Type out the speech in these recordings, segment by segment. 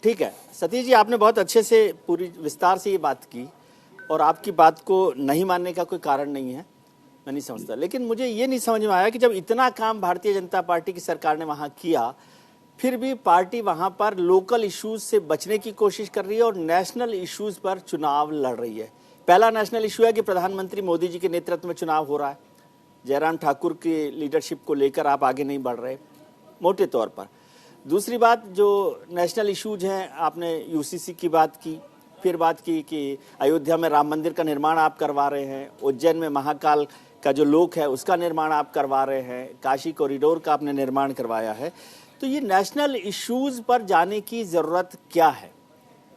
ठीक है सतीश जी, आपने बहुत अच्छे से पूरी विस्तार से ये बात की और आपकी बात को नहीं मानने का कोई कारण नहीं है, मैं नहीं समझता। लेकिन मुझे ये नहीं समझ में आया कि जब इतना काम भारतीय जनता पार्टी की सरकार ने वहाँ किया, फिर भी पार्टी वहाँ पर लोकल इश्यूज से बचने की कोशिश कर रही है और नेशनल इश्यूज पर चुनाव लड़ रही है। पहला नेशनल इशू है कि प्रधानमंत्री मोदी जी के नेतृत्व में चुनाव हो रहा है, जयराम ठाकुर की लीडरशिप को लेकर आप आगे नहीं बढ़ रहे मोटे तौर पर। दूसरी बात, जो नेशनल इश्यूज हैं, आपने यूसीसी की बात की, फिर बात की कि अयोध्या में राम मंदिर का निर्माण आप करवा रहे हैं, उज्जैन में महाकाल का जो लोक है उसका निर्माण आप करवा रहे हैं, काशी कॉरिडोर का आपने निर्माण करवाया है। तो ये नेशनल इश्यूज पर जाने की ज़रूरत क्या है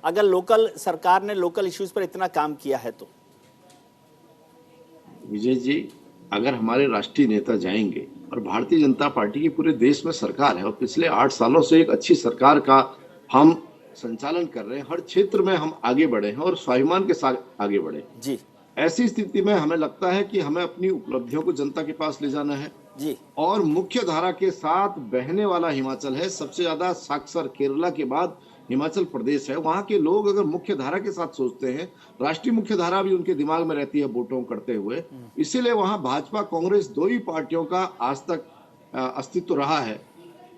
अगर लोकल सरकार ने लोकल इश्यूज पर इतना काम किया है तो? विजय जी, अगर हमारे राष्ट्रीय नेता जाएंगे और भारतीय जनता पार्टी की पूरे देश में सरकार है और पिछले 8 सालों से एक अच्छी सरकार का हम संचालन कर रहे हैं, हर क्षेत्र में हम आगे बढ़े हैं और स्वाभिमान के साथ आगे बढ़े जी। ऐसी स्थिति में हमें लगता है कि हमें अपनी उपलब्धियों को जनता के पास ले जाना है जी। और मुख्य धारा के साथ बहने वाला हिमाचल है। सबसे ज्यादा साक्षर केरला के बाद हिमाचल प्रदेश है। वहां के लोग अगर मुख्य धारा के साथ सोचते हैं, राष्ट्रीय मुख्य धारा भी उनके दिमाग में रहती है वोटों करते हुए, इसीलिए वहां भाजपा कांग्रेस दो ही पार्टियों का आज तक अस्तित्व रहा है।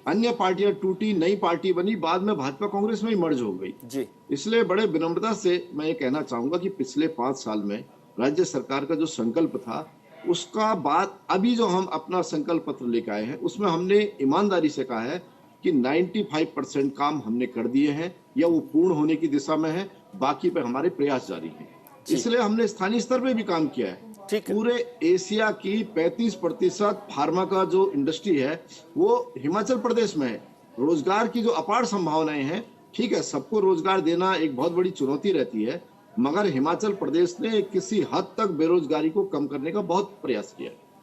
अन्य पार्टियां टूटी, नई पार्टी बनी, बाद में भाजपा कांग्रेस में ही मर्ज हो गई जी। इसलिए बड़े विनम्रता से मैं ये कहना चाहूंगा कि पिछले 5 साल में राज्य सरकार का जो संकल्प था, उसका बाद अभी जो हम अपना संकल्प पत्र लेकर आए हैं उसमें हमने ईमानदारी से कहा है कि 95% काम हमने कर दिए हैं या वो पूर्ण होने की दिशा में है, बाकी पे हमारे प्रयास जारी हैं। इसलिए हमने स्थानीय स्तर पे भी काम किया है। पूरे एशिया की 35% फार्मा का जो इंडस्ट्री है वो हिमाचल प्रदेश में है। रोजगार की जो अपार संभावनाएं हैं, ठीक है, सबको रोजगार देना एक बहुत बड़ी चुनौती रहती है, मगर हिमाचल प्रदेश ने किसी हद तक बेरोजगारी को कम करने का बहुत प्रयास किया।